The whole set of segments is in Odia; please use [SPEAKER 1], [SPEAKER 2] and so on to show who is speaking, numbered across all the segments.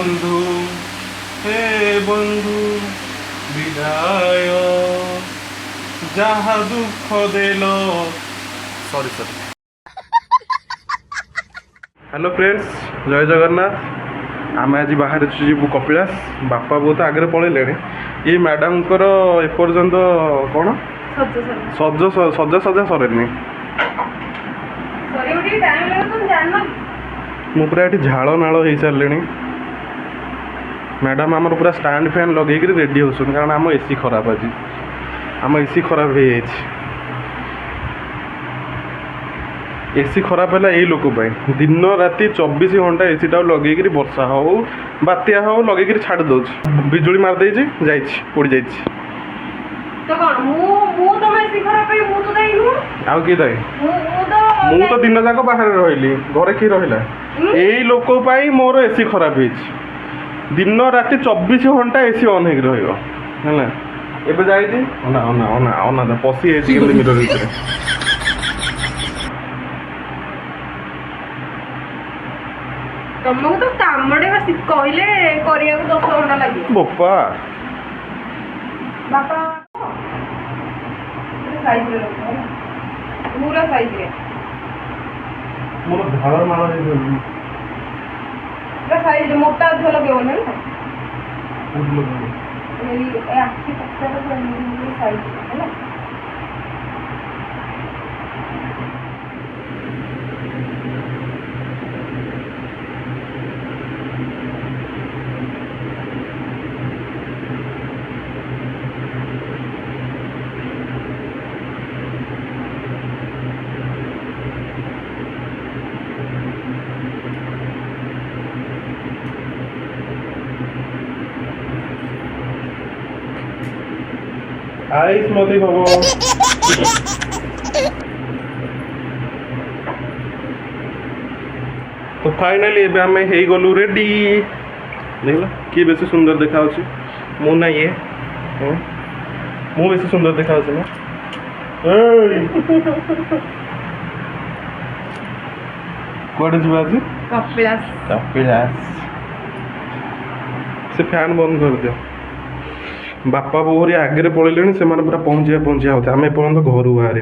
[SPEAKER 1] বন্ধু হে বন্ধু বিদায় যাহা দুঃখ দেল সরি সরি। হ্যালো ফ্রেন্ডস, জয় জগন্নাଥ। ଆମେ ଆଜି ବାହାରିଛୁ ଯିବୁ କପିଳାସ। ବାପା ବୋଉ ତ ଆଗରେ ପଳେଇଲେଣି। ଏଇ ମ୍ୟାଡ଼ାମଙ୍କର ଏପର୍ଯ୍ୟନ୍ତ କ'ଣ ସଜା ସରେନି। ମୁଁ ପୁରା ଏଠି ଝାଳ ନାଳ ହେଇସାରିଲିଣି। ମ୍ୟାଡ଼ାମ ଆମର ପୁରା ଷ୍ଟାଣ୍ଡ ଫ୍ୟାନ୍ ଲଗେଇକିରି ରେଡ଼ି ହେଉଛନ୍ତି, କାରଣ ଆମ ଏସି ଖରାପ ଆଜି। ଆମ ଏସି ଖରାପ ହେଇଯାଇଛି। ଏସି ଖରାପ ହେଲା ଏଇ ଲୋକ ପାଇଁ। ଦିନ ରାତି 24 ଘଣ୍ଟା ଏସିଟାକୁ ଲଗେଇକିରି ବର୍ଷା ହଉ ବାତ୍ୟା ହଉ ଲଗେଇକିରି ଛାଡ଼ି ଦେଉଛି। ବିଜୁଳି ମାରିଦେଇଛି, ଯାଇଛି ପୋଡ଼ି ଯାଇଛି। ଆଉ କିଏ ଦାୟୀ? ମୁଁ ତ ଦିନ ଯାକ ବାହାରେ ରହିଲି, ଘରେ କିଏ ରହିଲା? ଏଇ ଲୋକ ପାଇଁ ମୋର ଏସି ଖରାପ ହେଇଛି। ଦିନ ରାତି 24 ଘଣ୍ଟା ଏସି ଅନ୍ ହେଇକି ରହିବ ହେଲା। ଏବେ ଯାଇଛି ଅନା ଅନା ଅନା ଅନା ପଶି ଯାଇଛି କେମିତି ମିଟର ଭିତରେ।
[SPEAKER 2] ତମକୁ ତ କାମଟେ କହିଲେ କରିବାକୁ 10 ଘଣ୍ଟା ଲାଗିବ।
[SPEAKER 1] ବୋପା
[SPEAKER 2] ବାପା ସାଇଜରେ ରଖ, ପୁରା ସାଇଜରେ।
[SPEAKER 1] ମୋର ଝାଳ ମାଳ ହେଇଯାଉଛି।
[SPEAKER 2] ପୁରା ସାଇଜରେ ମୋଟା ଅଧିକ ଲଗେଇବନି ହେଲା। ଏଇ ଆଖି ପଚାର ସାଇଜରେ ହେଲା।
[SPEAKER 1] आइस मत बाबा। तो फाइनाली एबे हमें हे गलु रेडी। देखला कि बेसी सुंदर देखा होची। मु ना ये मु बेसी सुंदर देखा होची ना। कोडे जीवा आज?
[SPEAKER 2] कपिलास।
[SPEAKER 1] कपिलास से फैन बंद कर दियो। बापा बोहरी आगे पड़े से पूरा पहुँचा होते आम एपर्तंत घर बाहर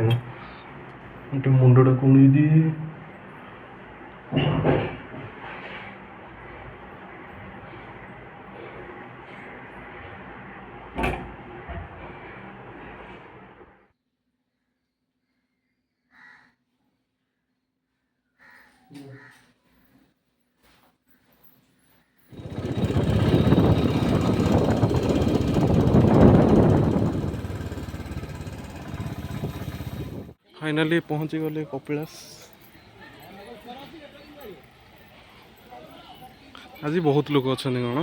[SPEAKER 1] मुंडा कुणी दिए। फाइनाली पहुँची गले कपिलास। आज बहुत लोग अच्छा कौन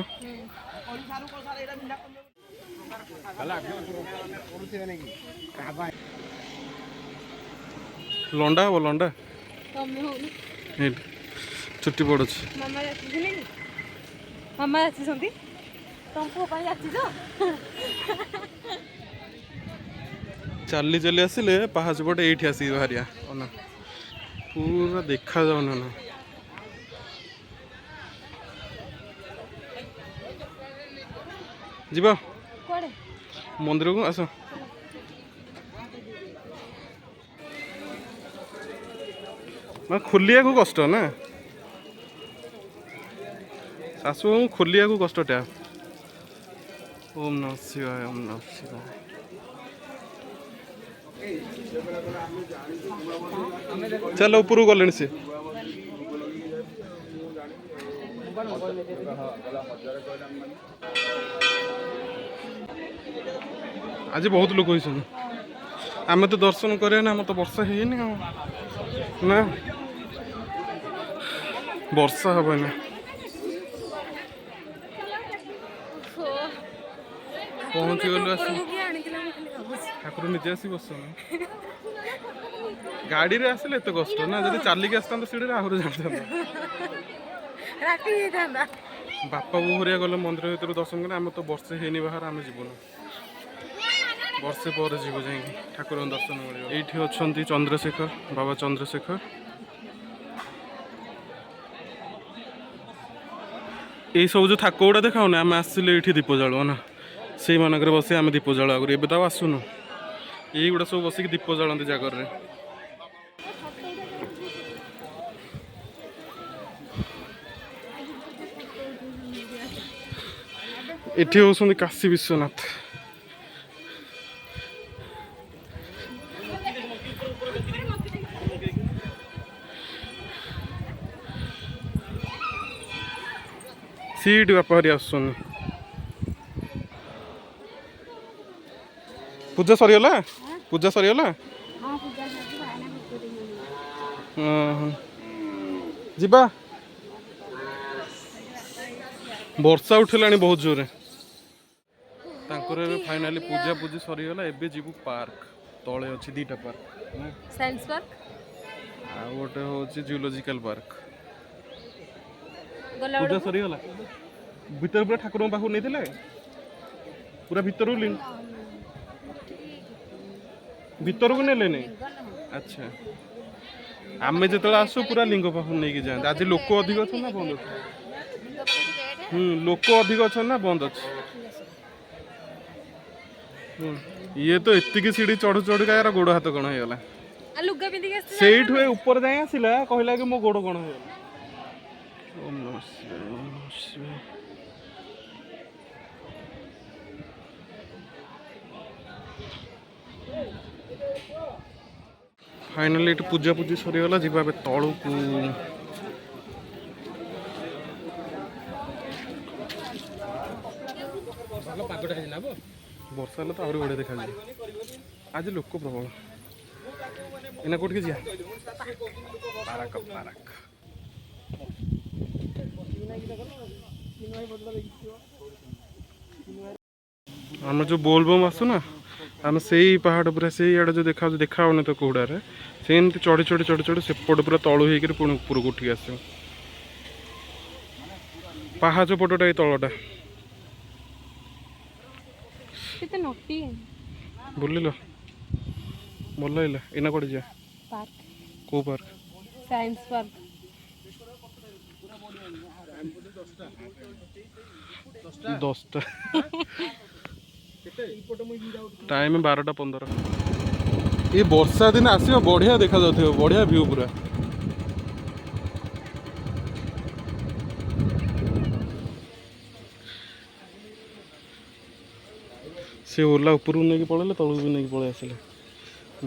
[SPEAKER 1] लंडा हम लंडा छुट्टी पड़े चली चली आसिले पहाच पटे ये आसिक बाहरिया पूरा देखा जाऊन ना। जीवा मंदिर को आस। खोलिया को कष्ट ना शाशु खोलिया को कष्ट टा। ओम नमः शिवाय ओम नमः शिवाय। चलो ऊपर गले सी आज बहुत लोग आम तो दर्शन करे ना। आम तो वर्षा है ना वर्षा हम ना पहुँची गलु आस ठाकुर निजे आस बस गाड़ी रे आसले एत कष्ट ना जब चलिकी आसता सीढ़ी आहरी जाता। बापा बो हरिया गले मंदिर भर दर्शन कर आम तो वर्षे है बाहर आम जीवन वर्षे पर जीव जा ठाकुर दर्शन मिले। ये अच्छा चंद्रशेखर बाबा चंद्रशेखर ଏଇ ସବୁ ଯେଉଁ ଥାକ ଗୁଡ଼ା ଦେଖାଉନି ଆମେ ଆସିଲେ ଏଇଠି ଦୀପ ଜାଳୁ ନା ସେଇମାନଙ୍କରେ ବସି ଆମେ ଦୀପ ଜାଳୁ ଆଗରୁ ଏବେ ତ ଆଉ ଆସୁନୁ ଏଇଗୁଡ଼ା ସବୁ ବସିକି ଦୀପ ଜାଳନ୍ତି ଜାଗରରେ। ଏଠି ହେଉଛନ୍ତି କାଶୀ ବିଶ୍ୱନାଥ। सीट बापा हरी आसुन पूजा सरीगला पूजा सरीगला जीबा वर्षा उठेला बहुत जोरे फाइनाली पूजा पूजी सरीगला एबे जीवु पार्क तले अच्छी दीटा पार्क
[SPEAKER 2] साइंस पार्क
[SPEAKER 1] आ गोटे होची जूलॉजिकल पार्क
[SPEAKER 2] गला
[SPEAKER 1] पूजा सरीगला भीतर पूरा ठाकुर पाखु नहीं थिले पूरा भीतर भीतर को नेले नहीं अच्छा आमे जो आसु पूरा लिंग पाखु नहीं कि जाते आज लोक अधिक अच्छा ना बंद अच्छे लोक अधिक अच्छा ना बंद अच्छे ये तो एतिकी सीढ़ी चढ़ु चढ़ु का यार गोड़ हाथ कौन होगा से ऊपर जाए आसला कहला कि मो गोड़ कौन होगा। ओम नमः शिवाय ओम नमः शिवाय। फाइनाली ये पूजा पूजी सरीगला जी तलू को वर्षा हेल्ला तो आहरी बढ़िया देखा आज लोक प्रबल एना कौट जा पाराक पाराक आम जो बोलबम आसु ना आम से पहाड़ पूरा से आड़े जो देखा देखा तो कौड़े से चढ़ी चढ़ी चढ़ी चढ़ी सेपट पूरा तलू होकर पुणी उपरक उठी आस पाहाच पटटा तलटा बुलिल भल लगे एना कौटे जा कौ पार्क
[SPEAKER 2] साइंस पार्क
[SPEAKER 1] 10टा टाइम 12:15 ये वर्षा दिन आसो बढ़िया देखा जाऊ बढ़िया व्यू पूरा से ओला ऊपर नहीं पड़े तलू भी नहीं पड़े आसिले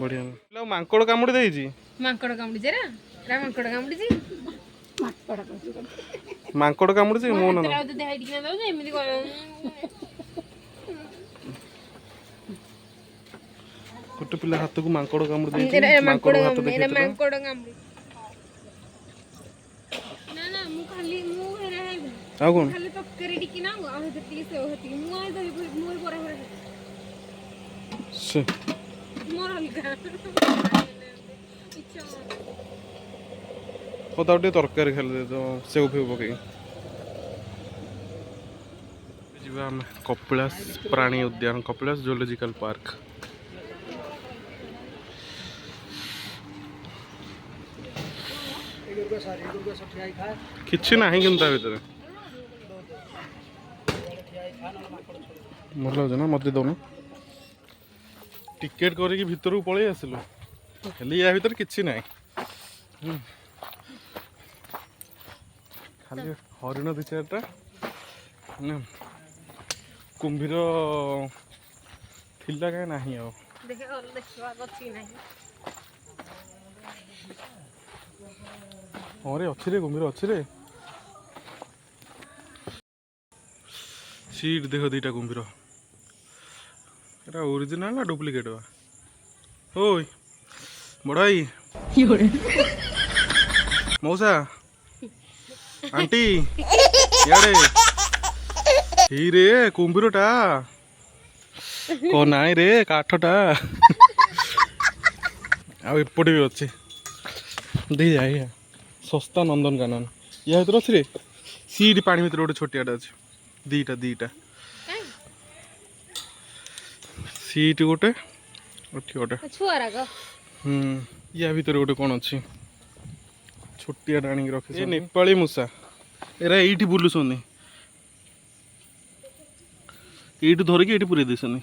[SPEAKER 1] बढ़िया मांकड़ कामुड़ी देजी
[SPEAKER 2] मांकड़ कामुड़ी जे मांकड़ कामुड़ी जी
[SPEAKER 1] मांकड़ कामुड़ी मो ना गोटे पिला हाथ को मांकड़ कामुड़ी देजी मांकड़ हाथ देखै
[SPEAKER 2] मांकड़ कामुड़ी ना ना मु खाली मु हेरा है
[SPEAKER 1] आ कोन
[SPEAKER 2] खाली तकरी टिकी ना आ हेती से होती मु आ दही मोर पर हेरा
[SPEAKER 1] से
[SPEAKER 2] मोर हल्का इच्छा
[SPEAKER 1] कदा तरकारी खाली तो सेव फेव पकई जीवा आम कपिलास प्राणी उद्यान कपिलास जूलॉजिकल पार्क किसी ना कि भर भल लगे ना मत दौन टिकेट करके भीतर को पलि आसलु हेल्ले या भीतर किसी ना खाली हरिण 2-4टा कुंभीर थिला क्या नहीं आ हाँ रे अच्छी रे कुंभीर अच्छी रे सीट देख 2टा कुंभीर एटा ओरिजिनल ना डुप्लिकेट बा ओय बड़ाई मौसा आंटी याडे ही रे कुंभीरटा को नाई रे काठटा आ एपटे भी अच्छे दे जाए सस्ता नंदनकानन या भर अच्छे रे सीट पानी भर गोटे छोटियाटा अच्छे 2टा सीट गोटे गोटे या भर गोटे कौन अच्छी छोटिया आनी रखी नेपाली मूषा एरा ये बुलूसनी ଏଇଠୁ ଧରିକି ଏଇଠି ପୁରେଇ ଦେଇଛନ୍ତି।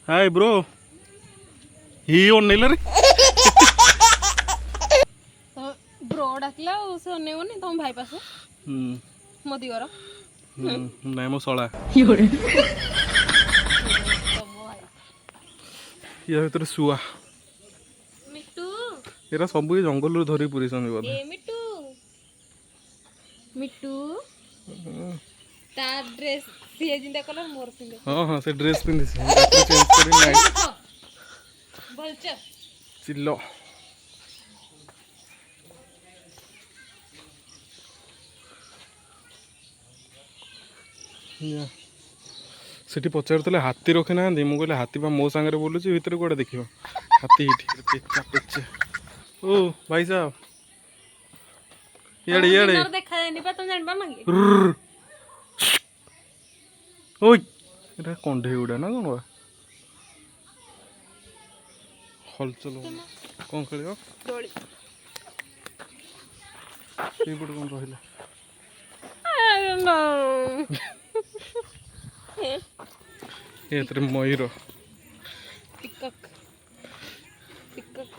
[SPEAKER 1] ହାଏ ବ୍ରୋ ହି ଅନେଇଲା ରେ
[SPEAKER 2] ବ୍ରୋ ଡାକିଲା ଆଉ ସେ ଅନେଇବନି ତମ ଭାଇ ପାଖେ ମୋ ଦିଗର
[SPEAKER 1] ନାଇଁ ମୋ ଶଳା ୟା ଭିତରେ ଶୁଆ
[SPEAKER 2] ମିଟୁ
[SPEAKER 1] ଏରା ସବୁ ଏ ଜଙ୍ଗଲରୁ ଧରିକି ପୁରେଇଛନ୍ତି ବୋଧେ।
[SPEAKER 2] ଏ ମିଟୁ ମିଟୁ ତା ଡ୍ରେସ୍ ସିଏ ଜିନ୍ତା କଲର ମୋର ପିନ୍ଧେ।
[SPEAKER 1] ହଁ ସେ ଡ୍ରେସ୍ ପିନ୍ଧିଛି ରାତିରେ ଚେଞ୍ଜ କରି ନାଇଁ
[SPEAKER 2] ଭଲଚ
[SPEAKER 1] ଚିଲ ସେଠି ପଚାରୁଥିଲେ ହାତୀ ରଖିନାହାନ୍ତି। ମୁଁ କହିଲି ହାତୀ ବା ମୋ ସାଙ୍ଗରେ ବୁଲୁଛି ଭିତରେ କୁଆଡ଼େ ଦେଖିବ ହାତୀ ଏଇଠି ପେଚା ପେଚା। ଓ ଭାଇ ସାହେବ ଇଆଡ଼େ ଇଆଡ଼େ
[SPEAKER 2] ଦେଖାଯାଏନି ପା ତମେ ଜାଣିପାରୁନ କି?
[SPEAKER 1] ଓଇ ଏଟା କଣ୍ଢେଇ ଗୁଡ଼ା ନା କ'ଣ ବା ହଲଚଲ କ'ଣ ଖେଳିବ ସେଇପଟେ କ'ଣ ରହିଲା ଏଥିରେ ମୟୂର
[SPEAKER 2] ପିକକ୍ ପିକକ୍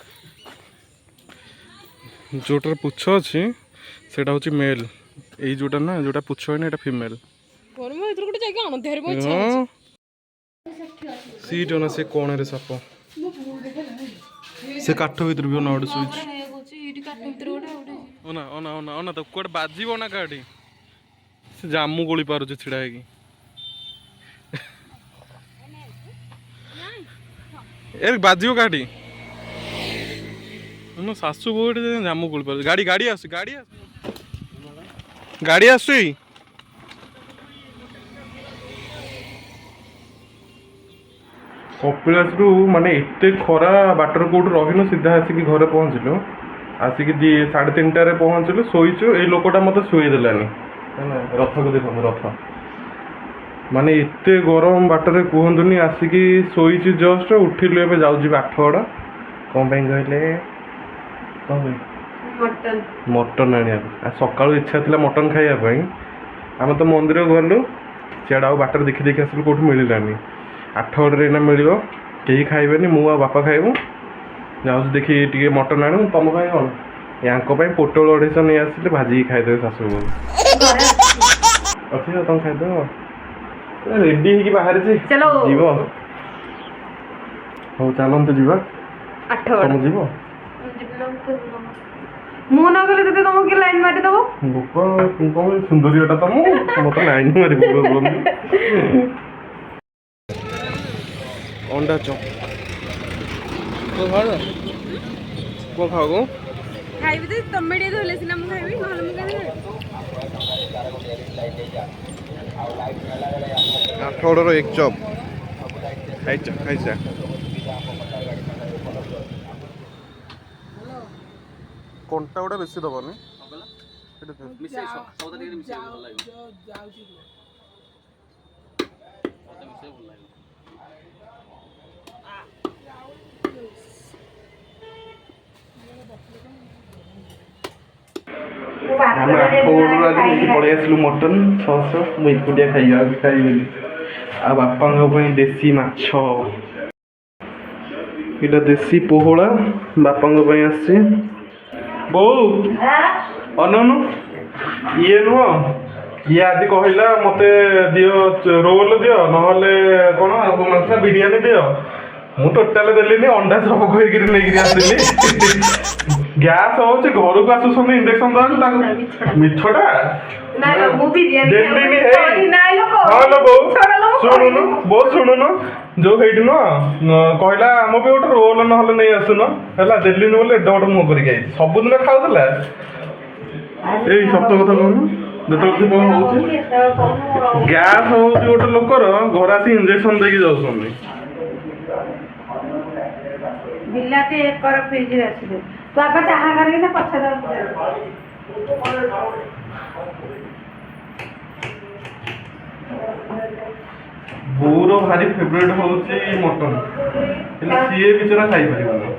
[SPEAKER 1] ଯୋଉଟାର ପୁଛ ଅଛି ସେଇଟା ହେଉଛି ମେଲ୍। ଏଇ ଯୋଉଟା ନା ଯୋଉଟା ପୁଛ ହେଇନି ଏଇଟା ଫିମେଲ୍।
[SPEAKER 2] ଗୋଟେ ଜାଗା ଅଣଧ୍ୟାରେ
[SPEAKER 1] ସିଟ୍ ନା ସେ କଣରେ ସାପ ସେ କାଠ ଭିତରେ ବି ଅନା ଗୋଟେ ଶୋଇଛି। ଅନା ଅନା ଅନା ଅନା ତ କୁଆଡ଼େ ବାଜିବ ନା କାଠି ସେ ଜାମୁ କୋଳି ପାରୁଛି ଛିଡ଼ା ହେଇକି। ଏ ବାଜିବ କାଠି ଶାଶୁ ବୋଉ ଏଠି ଜାମୁ କୋଳି ପାରୁଛି। ଗାଡ଼ି ଗାଡ଼ି ଆସୁଛି ଗାଡ଼ି ଆସୁଛି ଗାଡ଼ି ଆସୁଛି। କପିଳାସରୁ ମାନେ ଏତେ ଖରା ବାଟରେ କୋଉଠି ରହିନୁ ସିଧା ଆସିକି ଘରେ ପହଞ୍ଚିଲୁ। ଆସିକି 3:30ରେ ପହଞ୍ଚିଲୁ ଶୋଇଛୁ। ଏଇ ଲୋକଟା ମୋତେ ଶୋଇଦେଲାନି ହେଲା ରଥକୁ ଦେଖନ୍ତୁ ରଥ ମାନେ ଏତେ ଗରମ ବାଟରେ କୁହନ୍ତୁନି। ଆସିକି ଶୋଇଛି ଜଷ୍ଟ ଉଠିଲୁ ଏବେ ଯାଉଛି ଆଠଗଡ଼। କ'ଣ ପାଇଁ କହିଲେ କ'ଣ ପାଇଁ ମଟନ୍ ଆଣିବାକୁ। ଆଉ ସକାଳୁ ଇଚ୍ଛା ଥିଲା ମଟନ୍ ଖାଇବା ପାଇଁ। ଆମେ ତ ମନ୍ଦିର ଗଲୁ ସିଆଡ଼େ ଆଉ ବାଟରେ ଦେଖି ଦେଖି ଆସିଲୁ କେଉଁଠି ମିଳିଲାନି। ଆଠଗଡ଼ରେ ଏଇନା ମିଳିବ କେହି ଖାଇବେନି ମୁଁ ଆଉ ବାପା ଖାଇବୁ। ଯାଉଛି ଦେଖି ଟିକେ ମଟନ୍ ଆଣିବୁ। ତମ ପାଇଁ କ'ଣ ୟାଙ୍କ ପାଇଁ ପୋଟଳ 250 ନେଇ ଆସିଲେ ଭାଜିକି ଖାଇଦେବେ ଶାଶୁ ବୋଉ ଅଛି ତମେ ଖାଇଦେବ। ରେଡି ହେଇକି ବାହାରିଛି ଯିବ। ହଉ ଚାଲନ୍ତୁ ଯିବା। ତମେ ଯିବ
[SPEAKER 2] ମୁଁ ନ ଗଲେ ଯଦି ତମକୁ କିଏ ଲାଇନ୍ ମାରିଦବ
[SPEAKER 1] କ'ଣ ସୁନ୍ଦରୀଟା ତମ ମତେ ଲାଇନ୍ ମାରିବ। ଅଣ୍ଡା ଚପ୍ କ'ଣ ଖାଅ କ'ଣ ଖାଅ କ'ଣ
[SPEAKER 2] ଖାଇବି ଯେ ତମେ ଟିକେ ଧୋଇଲେ ସିନା ମୁଁ ଖାଇବି ନହେଲେ ମୁଁ ଖାଇବି।
[SPEAKER 1] ଆଠଗଡ଼ର ଏକ ଚପ୍ ଖାଇଛ ଖାଇଛ। କଣ୍ଟା ଗୁଡ଼ା ବେଶୀ ଦେବନି ଆମେ ଆଠଗଡ଼ରୁ ଆଜି ନେଇକି ପଳେଇ ଆସିଲୁ ମଟନ୍ 600। ମୁଁ ଏକୁଟିଆ ଖାଇବି ଆଉ ଖାଇବିନି। ଆଉ ବାପାଙ୍କ ପାଇଁ ଦେଶୀ ମାଛ ଏଇଟା ଦେଶୀ ପୋହଳା ବାପାଙ୍କ ପାଇଁ ଆସିଛି। ବୋଉ ଅନଉନୁ ଇଏ ନୁହଁ ଇଏ ଆଜି କହିଲା ମତେ ଦିଅ ରୋଲ ଦିଅ ନହେଲେ କ'ଣ ବିରିୟାନୀ ଦିଅ। ମୁଁ ଟୋଟାଲ ଦେଲିନି ଅଣ୍ଡା ଚପ୍ କହିକିରି ନେଇକିରି ଆସିଲି। ଗ୍ୟାସ୍ ହଉଛି ଘରକୁ ଆସୁଛନ୍ତି ଇଞ୍ଜେକ୍ସନ ଦେବାକୁ ତାକୁ ମିଛଟା ଦେଲିନି। ଶୁଣୁନୁ ବୋଉ ଶୁଣୁନୁ ଯୋଉ ହେଇଠି ନୁହଁ କହିଲା ଆମ ପାଇଁ ଗୋଟେ ରୋଲ ନହେଲେ ନେଇ ଆସୁନ ହେଲା ଦେଲିନି ବୋଲି ଏଡେ ବଡ଼ ମୁହଁ କରିକି ଆଇଛି। ସବୁଦିନ ଖାଉଥିଲା ଏଇ ସତ କଥା କହୁନୁ ଯେତେବେଳେ କ'ଣ ହଉଛି ଗ୍ୟାସ୍ ହଉଛି ଗୋଟେ ଲୋକର ଘରେ ଆସି ଇଞ୍ଜେକ୍ସନ ଦେଇକି ଯାଉଛନ୍ତି।
[SPEAKER 2] ବିଲାତି ଏକର ଫ୍ରିଜରେ ଅଛି ତୁ ଆଗ ଚାହା କରିକି ପଛରେ
[SPEAKER 1] ବୋଉର ଭାରି ଫେଭରେଟ୍ ହଉଛି ମଟନ୍ ହେଲେ ସିଏ ବିଚରା ଖାଇପାରିବନି।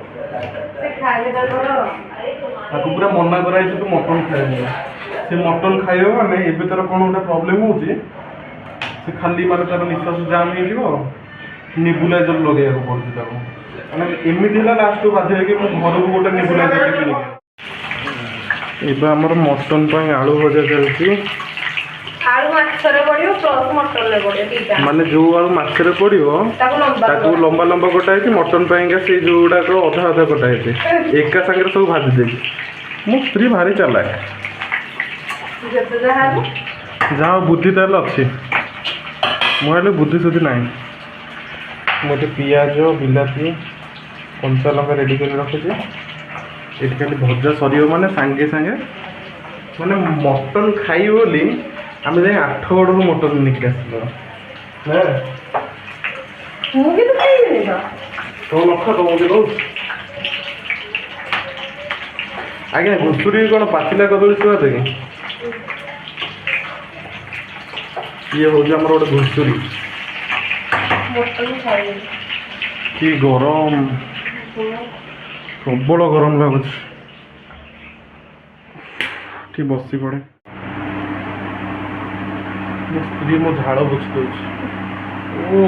[SPEAKER 1] ତାକୁ ପୁରା ମନା କରାହେଇଛି ତୁ ମଟନ୍ ଖାଇବୁ। ସେ ମଟନ୍ ଖାଇବ ମାନେ ଏବେ ତାର କ'ଣ ଗୋଟେ ପ୍ରୋବ୍ଲେମ୍ ହଉଛି ସେ ଖାଲି ମାନେ ତାର ନିଶ୍ୱାସ ଜାମ୍ ହେଇଯିବ ନେବୁଲାଇଜର ଲଗେଇବାକୁ ପଡୁଛି ତାକୁ ମାନେ ଏମିତି ହେଲା ଲାଷ୍ଟକୁ ବାଧ୍ୟ ହେଇକି ମୁଁ ଘରକୁ ଗୋଟେ ନେବୁଲାଇଜର କିଣିକି ଏବେ ଆମର ମଟନ ପାଇଁ ଆଳୁ ଭଜା ଚାଲିଛି
[SPEAKER 2] ଆଳୁ ମାଛରେ ପଡିବ ପ୍ଲସ୍ ମଟନରେ ପଡିବ ଦିଟା
[SPEAKER 1] ମାନେ ଯୋଉ ଆଳୁ ମାଛରେ ପଡିବ ତାକୁ ଲମ୍ବା ଲମ୍ବା କଟା ହେଇଛି ମଟନ ପାଇଁକା ସେଇ ଯୋଉଗୁଡାକ ଅଧା ଅଧା କଟା ହେଇଛି ଏକା ସାଙ୍ଗରେ ସବୁ ଭାଜି ଦେଇଛି ମୋ ସ୍ତ୍ରୀ ଭାରି ଚାଲାକ
[SPEAKER 2] ଯେତେ ଯାହା ହେଲେ
[SPEAKER 1] ଯାହା ବୁଦ୍ଧି ତାହେଲେ ଅଛି ମୁଁ ହେଲେ ବୁଦ୍ଧି ସୁଦ୍ଧି ନାହିଁ ମୁଁ ଏଠି ପିଆଜ ବିଲାତି କଞ୍ଚା ଲଙ୍କା ରେଡ଼ି କରି ରଖିଛି ଏଠି ଖାଲି ଭଜା ସରିବ ମାନେ ସାଙ୍ଗେ ସାଙ୍ଗେ ମାନେ ମଟନ୍ ଖାଇବ ବୋଲି ଆମେ ଯାଇ ଆଠଗଡ଼ରୁ ମଟନ୍ ନେଇକି ଆସିଲୁ
[SPEAKER 2] ମୁଁ କିନ୍ତୁ ଖାଇବିନି ତ
[SPEAKER 1] ତମ ଲକ୍ଷ ତମକୁ ରହୁଛି ଆଜ୍ଞା ଘୁଷୁରୀ କ'ଣ ପାଚିଲା କଦଳୀ ଛୁଆ କି ଇଏ ହେଉଛି ଆମର ଗୋଟେ ଘୁଷୁରୀ
[SPEAKER 2] ମଟନ ଖାଇବିନି
[SPEAKER 1] କି ଗରମ ପ୍ରବଳ ଗରମ ଲାଗୁଛି ଟିକେ ବସି ପଡ଼େ ମୋ ସ୍ତ୍ରୀ ମୋ ଝାଳ ପୋଛି ଦେଉଛି ଓ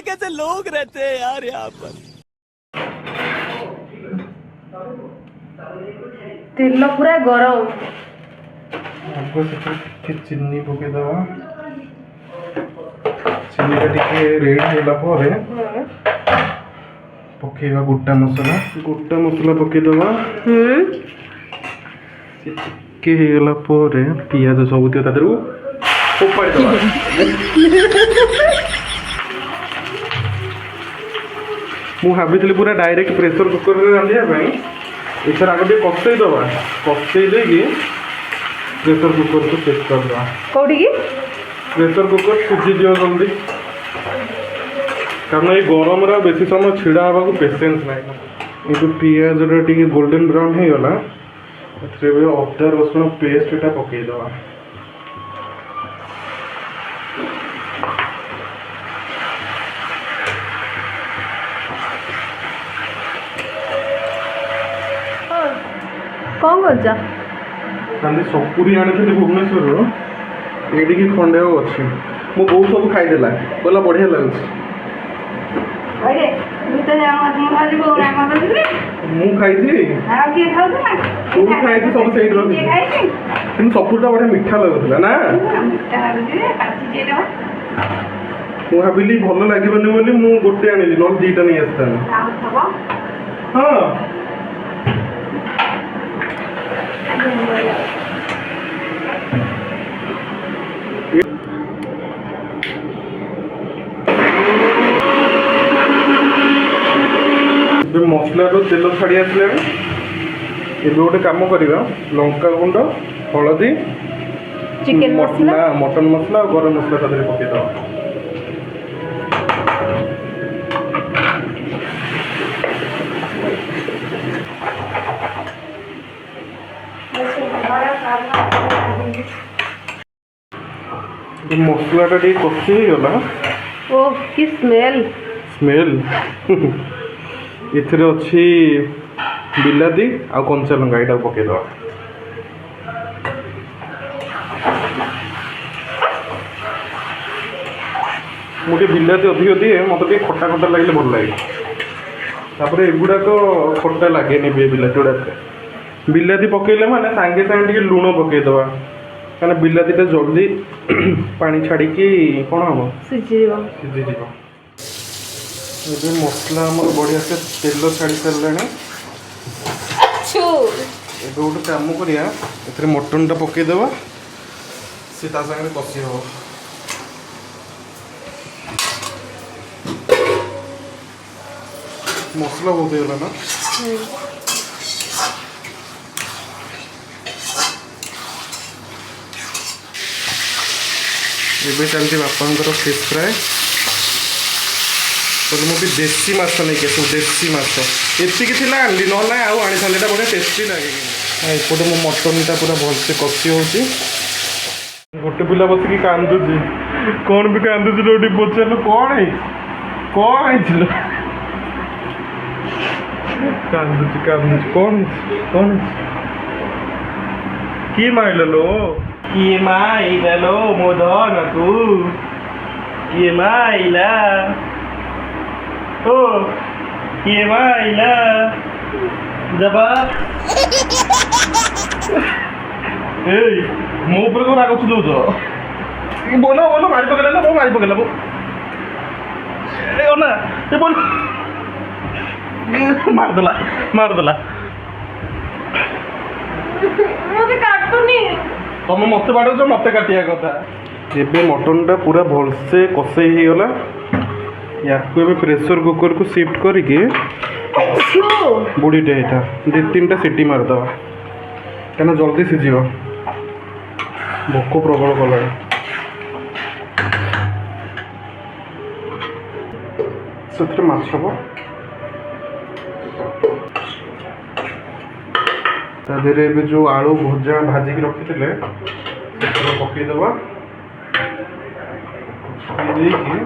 [SPEAKER 3] कैसे लोग रहते हैं यार यहाँ पर
[SPEAKER 2] ତେଲ ପୁରା ଗରମ
[SPEAKER 1] ଆଗ ସେଥିରେ ଟିକେ ଚିନି ପକେଇଦେବା ଚିନିଟା ଟିକେ ରେଡ୍ ହେଲା ପରେ ପକେଇବା ଗୋଟା ମସଲା ପକେଇଦେବା ଟିକେ ହେଇଗଲା ପରେ ପିଆଜ ସବୁ ଥିବ ତା ଦେହରୁ ଫୋପାଡ଼ିଦେବା ମୁଁ ଭାବିଥିଲି ପୁରା ଡାଇରେକ୍ଟ ପ୍ରେସର କୁକରରେ ରାନ୍ଧିବା ପାଇଁ ଏଥର ଆଗ ଟିକେ କଷେଇ ଦେଇକି ପ୍ରେସର କୁକରକୁ ଚେକ୍ କରିଦେବା
[SPEAKER 2] କୋଉଠିକି
[SPEAKER 1] ପ୍ରେସର କୁକର ସିଝିଯିବ ଜଲ୍ଦି କାରଣ ଏଇ ଗରମରେ ଆଉ ବେଶୀ ସମୟ ଛିଡ଼ା ହେବାକୁ ପେସେନ୍ସ ନାହିଁ ଏ ଯେଉଁ ପିଆଜଟା ଟିକେ ଗୋଲ୍ଡେନ୍ ବ୍ରାଉନ୍ ହେଇଗଲା ଏଥିରେ ଏବେ ଅଦା ରସୁଣ ପେଷ୍ଟଟା ପକେଇଦେବା
[SPEAKER 2] କ'ଣ କରୁଛ
[SPEAKER 1] କାଲି ସପୁରୀ ଆଣିଥିଲି ଭୁବନେଶ୍ୱରରୁ ଏଇଠିକି ଖଣ୍ଡେ ଆଉ ଅଛି ମୋ ବୋଉ ସବୁ ଖାଇଦେଲା କହିଲା ବଢ଼ିଆ ଲାଗୁଛି ମୁଁ ଖାଇଛି ତୁ ଖାଇଛି ସବୁ ସେଇଠି ରଖିଛି କିନ୍ତୁ ସପୁରୀଟା ବଢ଼ିଆ ମିଠା ଲାଗୁଥିଲା ନା ମୁଁ ଭାବିଲି ଭଲ ଲାଗିବନି ବୋଲି ମୁଁ ଗୋଟେ ଆଣିଲି ନହେଲେ ଦୁଇଟା ନେଇ ଆସିଥାନ୍ତି ହଁ ଏବେ ମସଲାରୁ ତେଲ ଛାଡ଼ି ଆସିଲାଣି ଏବେ ଗୋଟେ କାମ କରିବା ଲଙ୍କା ଗୁଣ୍ଡ ହଳଦୀ
[SPEAKER 2] ଚିକେନ ମସଲା
[SPEAKER 1] ମଟନ ମସଲା ଆଉ ଗରମ ମସଲା ତା ଦେହରେ ପକେଇଦେବା ମସଲାଟା ଟିକେ କଷି ହେଇଗଲା
[SPEAKER 2] ଓ କି ସ୍ମେଲ
[SPEAKER 1] ଏଥିରେ ଅଛି ବିଲାତି ଆଉ କଞ୍ଚା ଲଙ୍କା ଏଇଟାକୁ ପକେଇଦେବା ମୁଁ ଟିକେ ବିଲାତି ଅଧିକ ଦିଏ ମୋତେ ଟିକେ ଖଟା ଖଟା ଲାଗିଲେ ଭଲ ଲାଗେ ତାପରେ ଏଗୁଡ଼ାକ ଖଟା ଲାଗେନି ବିଲାତି ଗୁଡ଼ାକ ବିଲାତି ପକେଇଲେ ମାନେ ସାଙ୍ଗେ ସାଙ୍ଗେ ଟିକେ ଲୁଣ ପକେଇଦେବା କାରଣ ବିଲାତିଟା ଜଲ୍ଦି ପାଣି ଛାଡ଼ିକି କ'ଣ ହେବ ସିଝିଯିବ ଏବେ ମସଲା ଆମର ବଢ଼ିଆ ସେ ତେଲ ଛାଡ଼ି ସାରିଲାଣି ଏବେ ଗୋଟେ କାମ କରିବା ଏଥିରେ ମଟନଟା ପକେଇଦେବା ସେ ତା ସାଙ୍ଗରେ କଷି ହେବ ମସଲା ବହୁତ ହେଇଗଲା ନା ଏବେ ଚାଲିଛି ବାପାଙ୍କର ଫିସ୍ ଫ୍ରାଏ କହିଲେ ମୁଁ ବି ଦେଶୀ ମାଛ ନେଇକି ଆସିବୁ ଦେଶୀ ମାଛ ଏତିକି ଥିଲା ଆଣିଲି ନହେଲେ ଆଉ ଆଣିଥାନ୍ତି ଏଇଟା ବଢ଼ିଆ ଟେଷ୍ଟି ଲାଗେ ଏପଟେ ମୋ ମଟନଟା ପୁରା ଭଲସେ କଷି ହେଉଛି ଗୋଟେ ପିଲା ବସିକି କାନ୍ଦୁଛି କ'ଣ ବି କାନ୍ଦୁଛି ଟିକେ ପଚାରିଲୁ କ'ଣ ହେଇছিল କାନ୍ଦୁଛି କ'ଣ ହେଇଛି কি মাইলো কি মাইলো মোদনকু কি মাইলা ও কি মাইলা যাবা এই ମୋ ଉପରେ କଣ ରାଗ ଚିଲଉଛ ବୋଲ ବୋଲ ମାରି ପକେଇଲା ନା ବୋ ମାରି ପକେଇଲା ବୋ ଏ ଅନା ଏ ବୋଲ ମାରିଦେଲା ମାରିଦେଲା
[SPEAKER 2] ମତେ କାଟୁନି
[SPEAKER 1] ତମେ ମତେ ବାଡ଼ଉଛ ମତେ କାଟିବା କଥା ଏବେ ମଟନଟା ପୁରା ଭଲସେ କଷେଇ ହେଇଗଲା ୟାକୁ ଏବେ ପ୍ରେସର କୁକରକୁ ସିଫ୍ଟ କରିକି ବୁଢ଼ୀଟେ ହେଇଥା 2-3ଟା ସିଟି ମାରିଦେବା କାହିଁକିନା ଜଲ୍ଦି ସିଝିବ ଭୋକ ପ୍ରବଳ କଲାଣି ସେଥିରେ ମାଛ ହବ ତା ଦେହରେ ଏବେ ଯେଉଁ ଆଳୁ ଭଜା ଭାଜିକି ରଖିଥିଲେ ସେଥିରେ ପକେଇଦେବା ଦେଇକି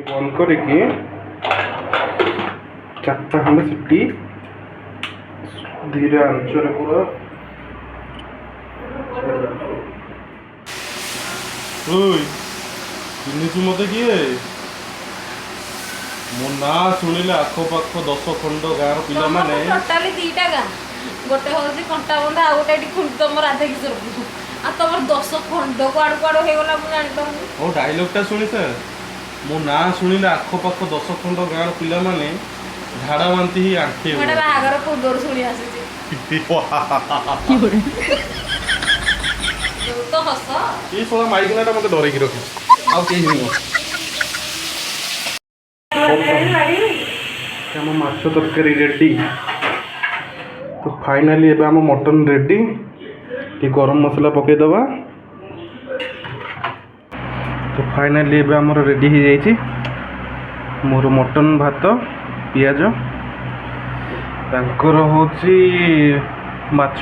[SPEAKER 1] ବନ୍ଦ କରିକି 4ଟା ଖଣ୍ଡେ ସିଟି ଧୀରେ ଆଞ୍ଚରେ ପୁରା ଚିହ୍ନିଛୁ ମତେ କିଏ ମୋ ନାଁ ଶୁଣିଲେ ଆଖପାଖ 10 ଖଣ୍ଡ ଗାଁର ପିଲାମାନେ
[SPEAKER 2] ଟୋଟାଲି 2ଟା ଗାଁ ଗୋଟେ ହଉଛି କଣ୍ଟାବନ୍ଧା ଆଉ ଗୋଟେ ଏଠି ତମ ରାଧାକିଶୋରପୁର ଆଉ ତମର 10 ଖଣ୍ଡ କୁଆଡୁ କୁଆଡୁ ହେଇଗଲା ମୁଁ ଜାଣିପାରୁନି
[SPEAKER 1] ହଉ ଡାଇଲଗଟା ଶୁଣି ସାର୍ ମୋ ନାଁ ଶୁଣିଲେ ଆଖପାଖ 10 ଖଣ୍ଡ ଗାଁର ପିଲାମାନେ ଝାଡ଼ା ବାନ୍ତି ହିଁ ଆଣ୍ଠେଇ
[SPEAKER 2] ଗୋଟେ ବାହାଘର ପୂର୍ବରୁ ଶୁଣି ଆସିଛି ତୁ ତ ହସ
[SPEAKER 1] ଏଇ ଶୁଣା ମାଇକିନାଟା ମତେ ଡରେଇକି ରଖିଛି ଆଉ କେହି ନୁହଁ ଆମ ମାଛ ତରକାରୀ ରେଡ଼ି ତ ଫାଇନାଲି ଏବେ ଆମ ମଟନ୍ ରେଡ଼ି ଟିକେ ଗରମ ମସଲା ପକାଇଦେବା ତ ଫାଇନାଲି ଏବେ ଆମର ରେଡ଼ି ହେଇଯାଇଛି ମୋର ମଟନ୍ ଭାତ ପିଆଜ ତାଙ୍କର ହେଉଛି ମାଛ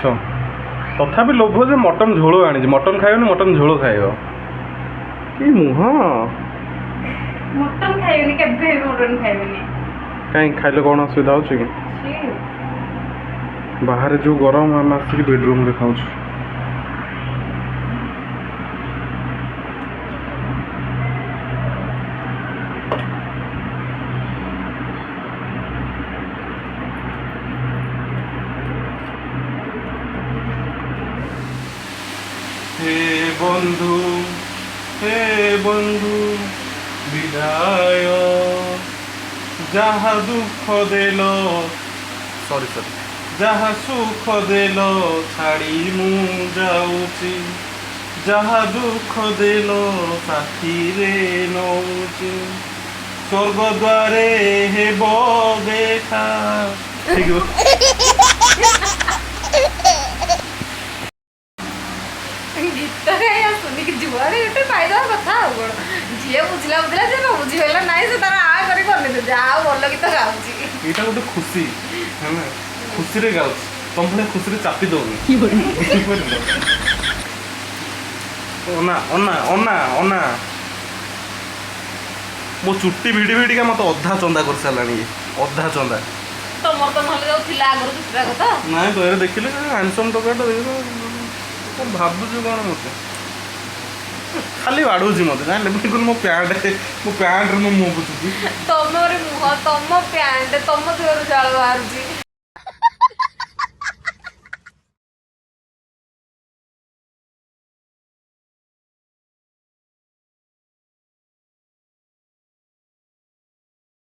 [SPEAKER 1] ତଥାପି ଲୋଭ ଯେ ମଟନ୍ ଝୋଳ ଆଣିଛି ମଟନ୍ ଖାଇବନି ମଟନ୍ ଝୋଳ ଖାଇବ କି ମୁହଁ
[SPEAKER 2] ମଟନ ଖାଇବେନି କେବେ ମଟନ ଖାଇବେନି
[SPEAKER 1] କାହିଁ ଖାଇଲେ କ'ଣ ଅସୁବିଧା ହେଉଛି କି ବାହାରେ ଯେଉଁ ଗରମ ଆମେ ଆସିକି ବେଡ଼ରୁମ୍ରେ ଖାଉଛୁ হে বন্ধু বিদায় যাহা দুঃখ দেল সরি যাহা সুখ দেল ছাড়ি মু যাউছি যাহা দুঃখ দেল সাথীরে নৌছি স্বর্গ দ্বারে হেব দেখা ঠিক
[SPEAKER 2] ଗୀତ ଗାଇ ଆସୁନି କି ଯୁଆଡ଼େ ଗୋଟେ ପାଇଦେବା କଥା ଆଉ କ'ଣ ଯିଏ ବୁଝିଲା ବୁଝିଲା ଯିଏ ନ ବୁଝିପାରିଲା ନାହିଁ ସେ ତାର କରି କରିଦେଇଛି ଆଉ ଭଲ ଗୀତ ଗାଉଛି
[SPEAKER 1] ଏଇଟା ଗୋଟେ ଖୁସି ହେଲା ଖୁସିରେ ଗାଉଛି ତମ ଭଳିଆ ଖୁସିରେ ଚାପି ଦଉନି ଅନା ଅନା ଅନା ଅନା ମୋ ଚୁଟି ଭିଡ଼ି ଭିଡ଼ିକା ମତେ ଅଧା ଚନ୍ଦା କରିସାରିଲାଣି ଅଧା ଚନ୍ଦା
[SPEAKER 2] ତମର ତ ନହେଲେ ଯୋଉ ଥିଲା ଆଗରୁ ଚୁଟିଟା କଥା
[SPEAKER 1] ନାଇଁ ତ ଏରେ ଦେଖିଲେ ହ୍ୟାଣ୍ଡସମ୍ ଟୋକାଟା ଦେଖିଲ କ'ଣ ଭାବୁଛୁ କ'ଣ ମତେ ଖାଲି ବାଡ଼ଉଛି ମତେ ଜାଣିଲେ ବିଲକୁଲ ମୋ ପ୍ୟାଣ୍ଟରେ ମୋ ମୁହଁ ବୁଝୁଛି
[SPEAKER 2] ତମର ମୁହଁ ତମ ପ୍ୟାଣ୍ଟ ତମ ଦେହରୁ ଝାଳ ବାହାରୁଛି